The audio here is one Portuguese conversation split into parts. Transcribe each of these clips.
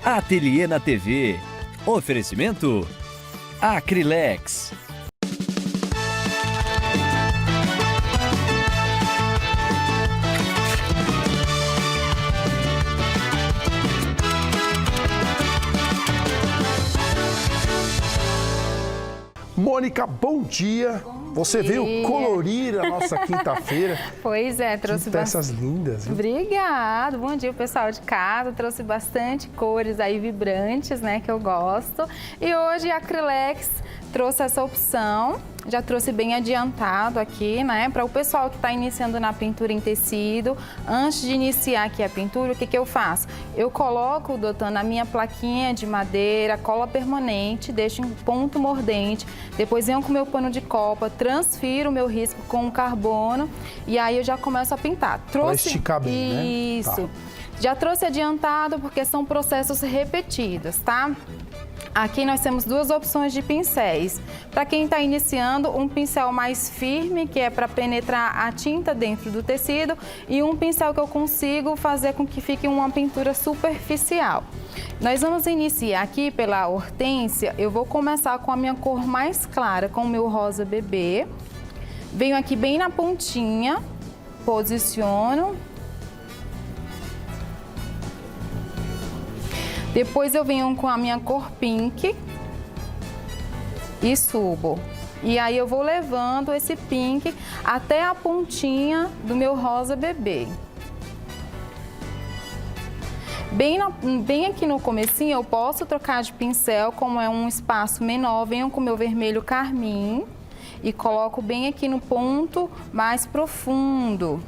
Ateliê na TV. Oferecimento Acrylex. Mônica, bom dia. Você veio colorir a nossa quinta-feira. Pois é, trouxe peças lindas. Viu? Obrigado. Bom dia, pessoal de casa. Trouxe bastante cores aí vibrantes, né, que eu gosto. E hoje a Acrylex trouxe essa opção. Já trouxe bem adiantado aqui, né, para o pessoal que está iniciando na pintura em tecido. Antes de iniciar aqui a pintura, o que eu faço? Eu coloco, doutor, na minha plaquinha de madeira, cola permanente, deixo em ponto mordente, depois venho com o meu pano de copa, transfiro o meu risco com carbono e aí eu já começo a pintar. Para esticar bem, né? Isso. Tá. Já trouxe adiantado porque são processos repetidos, tá? Aqui nós temos duas opções de pincéis. Para quem está iniciando, um pincel mais firme, que é para penetrar a tinta dentro do tecido, e um pincel que eu consigo fazer com que fique uma pintura superficial. Nós vamos iniciar aqui pela hortênsia. Eu vou começar com a minha cor mais clara, com o meu rosa bebê. Venho aqui bem na pontinha, posiciono. Depois eu venho com a minha cor pink e subo. E aí eu vou levando esse pink até a pontinha do meu rosa bebê. Bem aqui no comecinho eu posso trocar de pincel, como é um espaço menor, venho com o meu vermelho carmim e coloco bem aqui no ponto mais profundo.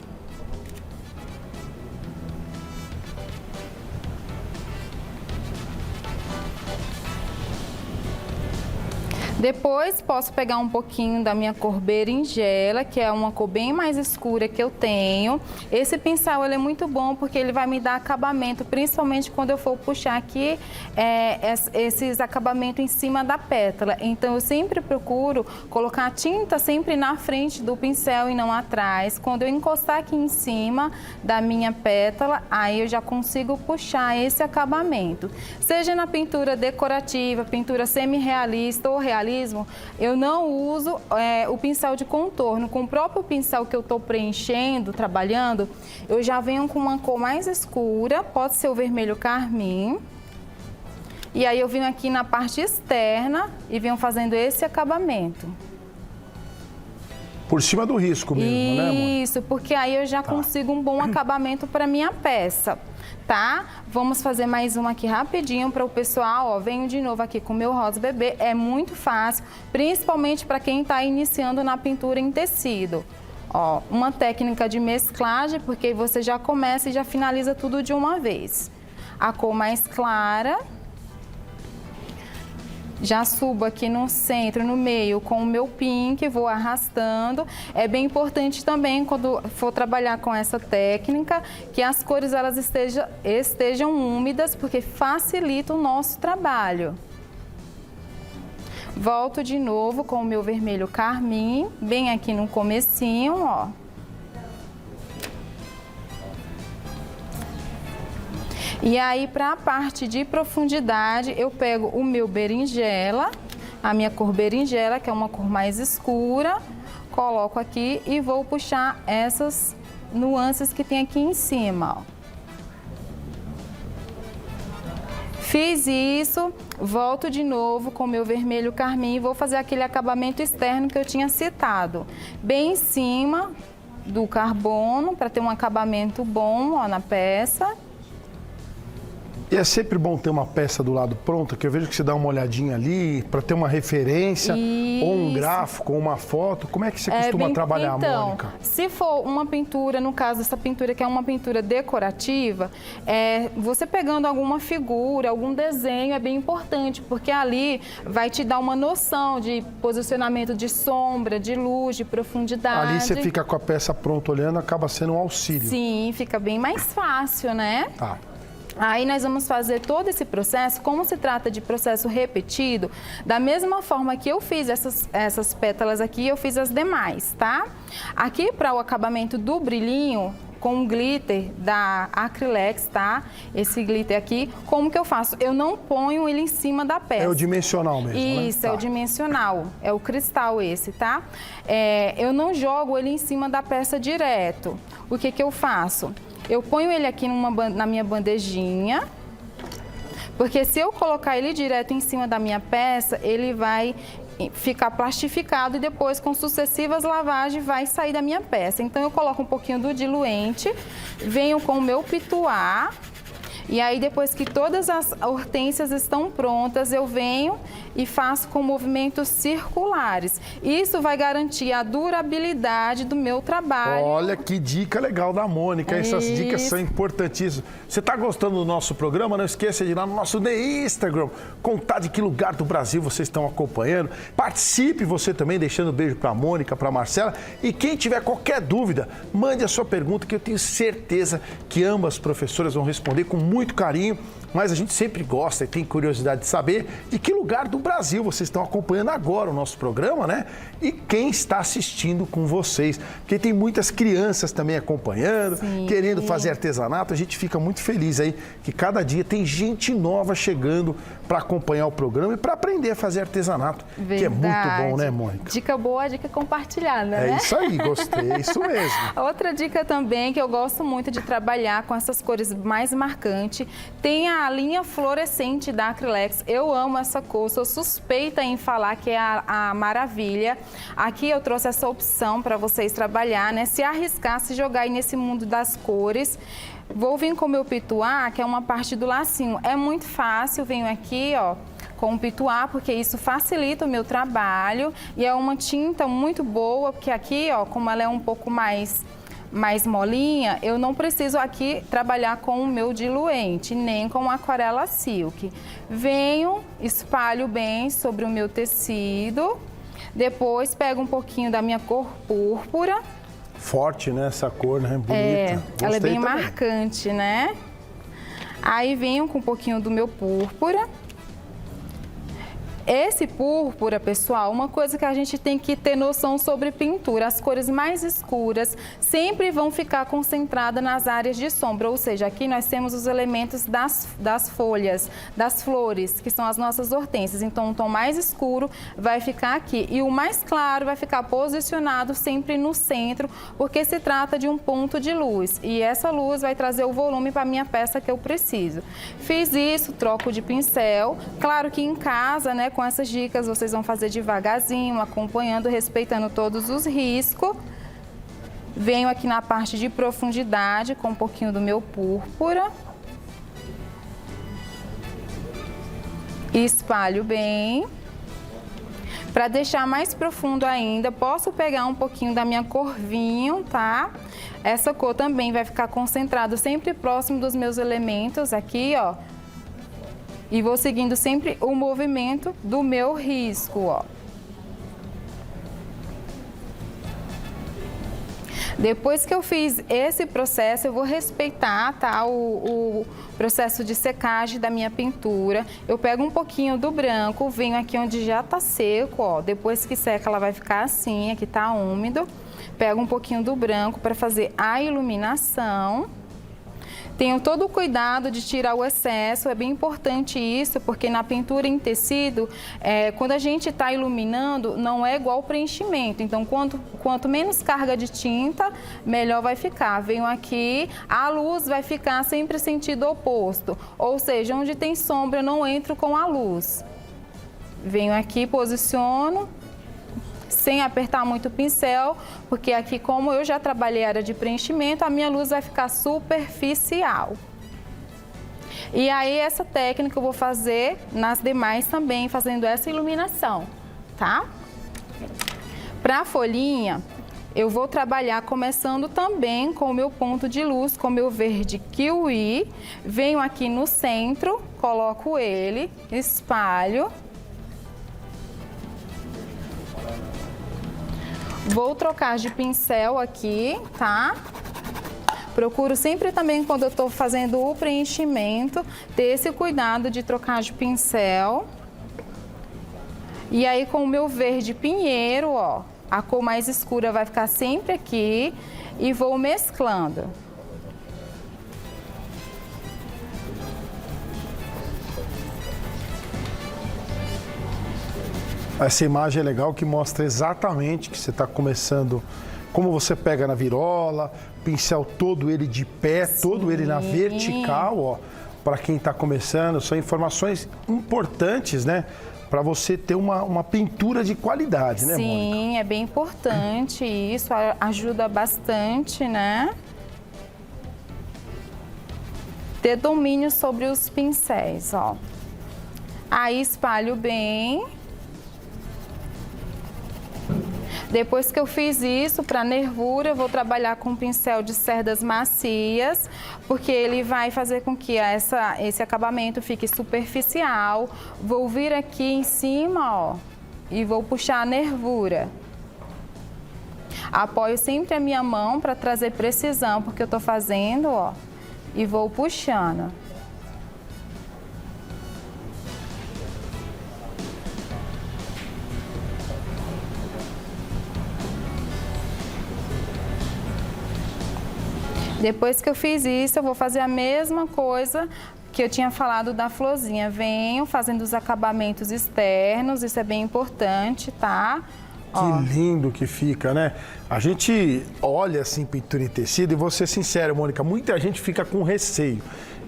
Depois posso pegar um pouquinho da minha cor berinjela, que é uma cor bem mais escura que eu tenho. Esse pincel ele é muito bom porque ele vai me dar acabamento, principalmente quando eu for puxar aqui esses acabamentos em cima da pétala. Então eu sempre procuro colocar a tinta sempre na frente do pincel e não atrás. Quando eu encostar aqui em cima da minha pétala, aí eu já consigo puxar esse acabamento. Seja na pintura decorativa, pintura semi-realista ou realista, eu não uso o pincel de contorno. Com o próprio pincel que eu estou preenchendo, trabalhando, eu já venho com uma cor mais escura, pode ser o vermelho carmim. E aí eu venho aqui na parte externa e venho fazendo esse acabamento. Por cima do risco mesmo, né, amor? Isso, porque aí eu já consigo um bom acabamento para minha peça, tá? Vamos fazer mais uma aqui rapidinho para o pessoal, ó. Venho de novo aqui com o meu rosa bebê, é muito fácil, principalmente para quem está iniciando na pintura em tecido. Ó, uma técnica de mesclagem, porque você já começa e já finaliza tudo de uma vez. A cor mais clara. Já subo aqui no centro, no meio, com o meu pink, vou arrastando. É bem importante também, quando for trabalhar com essa técnica, que as cores elas estejam úmidas, porque facilita o nosso trabalho. Volto de novo com o meu vermelho carmim, bem aqui no comecinho, ó. E aí, para a parte de profundidade, eu pego o meu berinjela, a minha cor berinjela, que é uma cor mais escura, coloco aqui e vou puxar essas nuances que tem aqui em cima, ó. Fiz isso, volto de novo com o meu vermelho carmim e vou fazer aquele acabamento externo que eu tinha citado. Bem em cima do carbono, para ter um acabamento bom, ó, na peça. E é sempre bom ter uma peça do lado pronta, que eu vejo que você dá uma olhadinha ali, para ter uma referência, ou um gráfico, ou uma foto. Como é que você costuma trabalhar, Mônica? Se for uma pintura, no caso dessa pintura que é uma pintura decorativa, você pegando alguma figura, algum desenho é bem importante, porque ali vai te dar uma noção de posicionamento de sombra, de luz, de profundidade. Ali você fica com a peça pronta olhando, acaba sendo um auxílio. Sim, fica bem mais fácil, né? Tá. Aí nós vamos fazer todo esse processo, como se trata de processo repetido, da mesma forma que eu fiz essas pétalas aqui, eu fiz as demais, tá? Aqui para o acabamento do brilhinho, com glitter da Acrylex, tá? Esse glitter aqui, como que eu faço? Eu não ponho ele em cima da peça. É o dimensional mesmo, Isso, né? é o dimensional, é o cristal esse, tá? Eu não jogo ele em cima da peça direto. O que que eu faço? Eu ponho ele aqui na minha bandejinha, porque se eu colocar ele direto em cima da minha peça, ele vai ficar plastificado e depois, com sucessivas lavagens, vai sair da minha peça. Então, eu coloco um pouquinho do diluente, venho com o meu pituar, e aí, depois que todas as hortênsias estão prontas, eu venho e faço com movimentos circulares. Isso vai garantir a durabilidade do meu trabalho. Olha que dica legal da Mônica. Essas dicas são importantíssimas. Você está gostando do nosso programa? Não esqueça de ir lá no nosso Instagram, contar de que lugar do Brasil vocês estão acompanhando. Participe você também, deixando um beijo para a Mônica, para a Marcela. E quem tiver qualquer dúvida, mande a sua pergunta, que eu tenho certeza que ambas professoras vão responder com muito carinho. Mas a gente sempre gosta e tem curiosidade de saber de que lugar do Brasil vocês estão acompanhando agora o nosso programa, né? E quem está assistindo com vocês. Porque tem muitas crianças também acompanhando, querendo fazer artesanato. A gente fica muito feliz aí que cada dia tem gente nova chegando para acompanhar o programa e para aprender a fazer artesanato. Verdade. Que é muito bom, né, Mônica? Dica boa, dica compartilhada, né? É isso aí, gostei, é isso mesmo. Outra dica também que eu gosto muito de trabalhar com essas cores mais marcantes, tem a linha fluorescente da Acrylex. Eu amo essa cor, sou suspeita em falar que é a maravilha. Aqui eu trouxe essa opção para vocês trabalhar, né? Se arriscar, se jogar aí nesse mundo das cores. Vou vir com o meu pituar, que é uma parte do lacinho. É muito fácil, venho aqui, ó, com o pituar, porque isso facilita o meu trabalho. E é uma tinta muito boa, porque aqui, ó, como ela é um pouco mais molinha, eu não preciso aqui trabalhar com o meu diluente, nem com aquarela silk. Venho, espalho bem sobre o meu tecido, depois pego um pouquinho da minha cor púrpura. Forte, né? Essa cor, né? Bonita. Ela é bem também. marcante, né? Aí venho com um pouquinho do meu púrpura. Esse púrpura, pessoal, uma coisa que a gente tem que ter noção sobre pintura, as cores mais escuras sempre vão ficar concentradas nas áreas de sombra, ou seja, aqui nós temos os elementos das folhas, das flores, que são as nossas hortênsias. Então, o tom mais escuro vai ficar aqui e o mais claro vai ficar posicionado sempre no centro, porque se trata de um ponto de luz e essa luz vai trazer o volume para a minha peça que eu preciso. Fiz isso, troco de pincel. Claro que em casa, né, com essas dicas vocês vão fazer devagarzinho, acompanhando, respeitando todos os riscos. Venho aqui na parte de profundidade com um pouquinho do meu púrpura. Espalho bem. Para deixar mais profundo ainda, posso pegar um pouquinho da minha cor vinho, tá? Essa cor também vai ficar concentrada sempre próximo dos meus elementos aqui, ó. E vou seguindo sempre o movimento do meu risco, ó. Depois que eu fiz esse processo, eu vou respeitar, tá, o processo de secagem da minha pintura. Eu pego um pouquinho do branco, venho aqui onde já tá seco, ó. Depois que seca, ela vai ficar assim, aqui tá úmido. Pego um pouquinho do branco para fazer a iluminação. Tenho todo o cuidado de tirar o excesso, é bem importante isso, porque na pintura em tecido, quando a gente está iluminando, não é igual o preenchimento. Então, quanto menos carga de tinta, melhor vai ficar. Venho aqui, a luz vai ficar sempre sentido oposto, ou seja, onde tem sombra, eu não entro com a luz. Venho aqui, posiciono, sem apertar muito o pincel, porque aqui, como eu já trabalhei a área de preenchimento, a minha luz vai ficar superficial. E aí, essa técnica eu vou fazer nas demais também, fazendo essa iluminação, tá? Para a folhinha, eu vou trabalhar começando também com o meu ponto de luz, com o meu verde kiwi. Venho aqui no centro, coloco ele, espalho. Vou trocar de pincel aqui, tá? Procuro sempre também, quando eu estou fazendo o preenchimento, ter esse cuidado de trocar de pincel. E aí, com o meu verde pinheiro, ó, a cor mais escura vai ficar sempre aqui e vou mesclando. Essa imagem é legal que mostra exatamente que você está começando, como você pega na virola, pincel todo ele de pé, todo ele na vertical, ó, para quem está começando. São informações importantes, né? Para você ter uma pintura de qualidade, né, Mônica? Sim, é bem importante isso, ajuda bastante, né? Ter domínio sobre os pincéis, ó. Aí espalho bem. Depois que eu fiz isso, para nervura, eu vou trabalhar com um pincel de cerdas macias, porque ele vai fazer com que esse acabamento fique superficial. Vou vir aqui em cima, ó, e vou puxar a nervura. Apoio sempre a minha mão para trazer precisão, porque eu tô fazendo, ó, e vou puxando. Depois que eu fiz isso, eu vou fazer a mesma coisa que eu tinha falado da florzinha. Venho fazendo os acabamentos externos, isso é bem importante, tá? Que lindo que fica, né? A gente olha assim pintura em tecido e vou ser sincero, Mônica, muita gente fica com receio.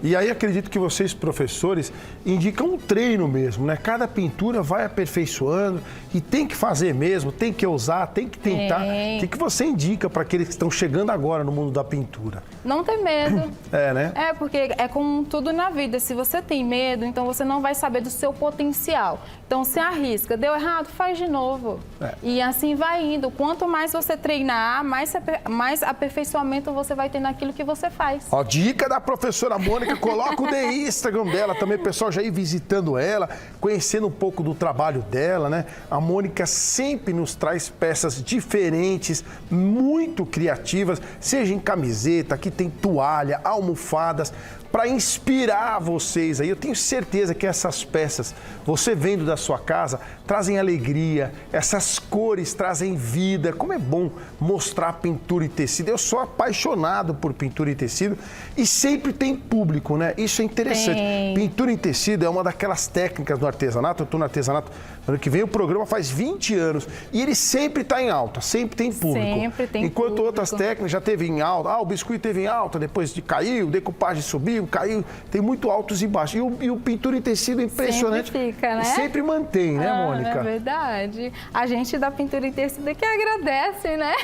E aí acredito que vocês, professores, indicam um treino mesmo, né? Cada pintura vai aperfeiçoando e tem que fazer mesmo, tem que usar, tem que tentar. O que você indica para aqueles que estão chegando agora no mundo da pintura? Não ter medo. É, né? É, porque é como tudo na vida. Se você tem medo, então você não vai saber do seu potencial. Então se arrisca. Deu errado, faz de novo. E assim vai indo. Quanto mais você treinar, mais aperfeiçoamento você vai ter naquilo que você faz. Ó, dica da professora Mônica, coloca o Instagram dela também, o pessoal já ir visitando ela, conhecendo um pouco do trabalho dela, né? A Mônica sempre nos traz peças diferentes, muito criativas, seja em camiseta, aqui tem toalha, almofadas, para inspirar vocês aí. Eu tenho certeza que essas peças, você vendo da sua casa, trazem alegria, essas cores trazem vida. Como é bom mostrar pintura em tecido. Eu sou apaixonado por pintura em tecido e sempre tem público, né? Isso é interessante. Pintura em tecido é uma daquelas técnicas do artesanato. Eu estou no artesanato, ano que vem o programa faz 20 anos e ele sempre está em alta, sempre tem público. Sempre tem Enquanto público. Outras técnicas já teve em alta, o biscuit teve em alta, depois caiu, decupagem subiu, caiu, tem muito altos e baixos. E o pintura em tecido é impressionante. Sempre fica, né? Sempre mantém, né, Mônica? É verdade. A gente da pintura em tecido que agradece, né?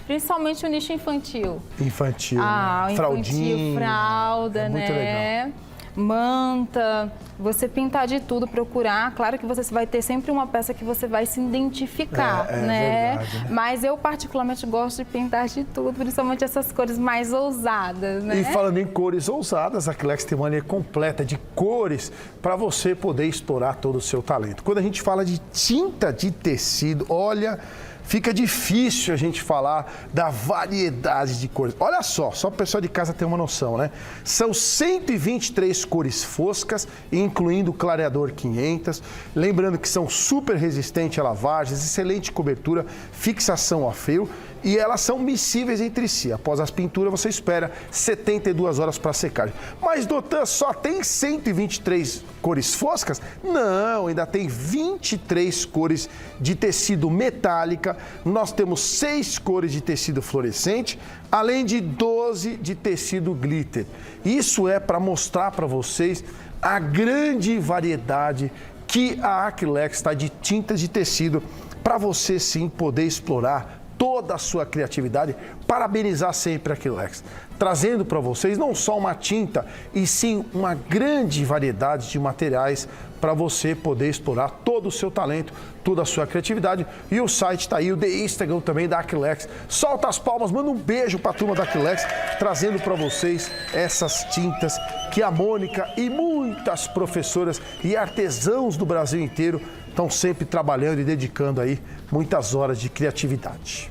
Principalmente o nicho infantil. Infantil, né? Infantil, Fraldinha. fralda, É muito né? legal. Manta, você pintar de tudo, procurar. Claro que você vai ter sempre uma peça que você vai se identificar, né? Verdade, né? Mas eu particularmente gosto de pintar de tudo, principalmente essas cores mais ousadas, né? E falando em cores ousadas, a Acrylex tem uma linha completa de cores para você poder explorar todo o seu talento. Quando a gente fala de tinta de tecido, olha, fica difícil a gente falar da variedade de cores. Olha só o pessoal de casa ter uma noção, né? São 123 cores foscas, incluindo o clareador 500. Lembrando que são super resistentes a lavagens, excelente cobertura, fixação a fio. E elas são miscíveis entre si. Após as pinturas, você espera 72 horas para secagem. Mas, doutor, só tem 123 cores foscas? Não, ainda tem 23 cores de tecido metálica. Nós temos 6 cores de tecido fluorescente, além de 12 de tecido glitter. Isso é para mostrar para vocês a grande variedade que a Acrylex está de tintas de tecido para você, sim, poder explorar toda a sua criatividade. Parabenizar sempre a Acrylex, trazendo para vocês não só uma tinta, e sim uma grande variedade de materiais para você poder explorar todo o seu talento, toda a sua criatividade. E o site está aí, o Instagram também da Acrylex. Solta as palmas, manda um beijo para a turma da Acrylex, trazendo para vocês essas tintas que a Mônica e muitas professoras e artesãos do Brasil inteiro estão sempre trabalhando e dedicando aí muitas horas de criatividade.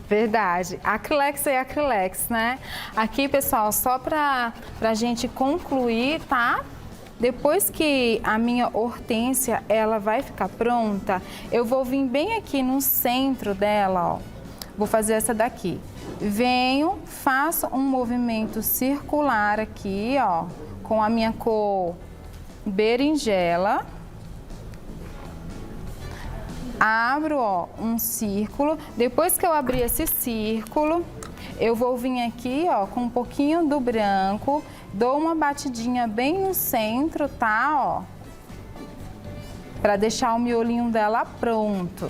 Verdade. Acrylex é Acrylex, né? Aqui, pessoal, só para a gente concluir, tá? Depois que a minha hortênsia, ela vai ficar pronta, eu vou vir bem aqui no centro dela, ó. Vou fazer essa daqui. Venho, faço um movimento circular aqui, ó, com a minha cor berinjela. abro, ó, um círculo. Depois que eu abrir esse círculo, eu vou vir aqui, ó, com um pouquinho do branco, dou uma batidinha bem no centro, tá, ó, para deixar o miolinho dela pronto.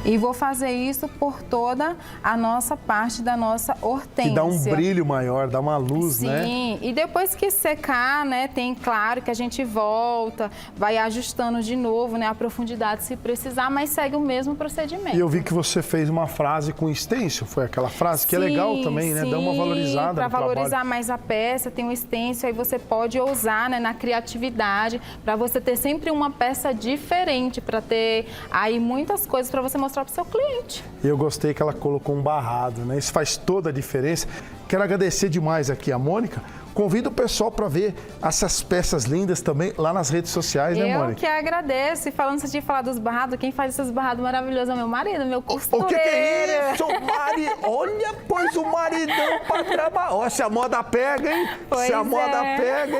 E vou fazer isso por toda a nossa parte da nossa hortênsia. Que dá um brilho maior, dá uma luz, Sim, né? Sim, e depois que secar, né, tem claro que a gente volta, vai ajustando de novo, né, a profundidade se precisar, mas segue o mesmo procedimento. E eu vi que você fez uma frase com stencil, foi aquela frase que é legal também, né? Dá uma valorizada para no trabalho. valorizar mais a peça, tem um stencil, aí você pode usar, né, na criatividade, para você ter sempre uma peça diferente, para ter aí muitas coisas para você mostrar para o seu cliente. E eu gostei que ela colocou um barrado, né? Isso faz toda a diferença. Quero agradecer demais aqui a Mônica. Convido o pessoal para ver essas peças lindas também lá nas redes sociais, né, Mônica? Eu que agradeço. E falando de falar dos barrados, quem faz esses barrados maravilhosos é meu marido, meu costureiro. O que é isso, Mari? Olha, pois o maridão para trabalhar. Ó, se a moda pega, hein? Pois se a moda pega,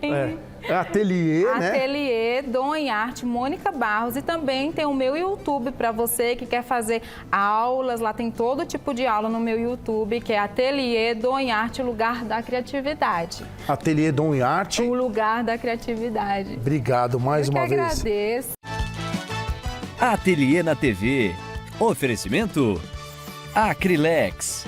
hein? É ateliê, né? Ateliê Dom em Arte Mônica Barros, e também tem o meu YouTube para você que quer fazer aulas, lá tem todo tipo de aula no meu YouTube, que é Ateliê Dom em Arte, o lugar da criatividade. Ateliê Dom em Arte. O lugar da criatividade. Obrigado mais uma vez. Eu que agradeço. Ateliê na TV. Oferecimento Acrilex.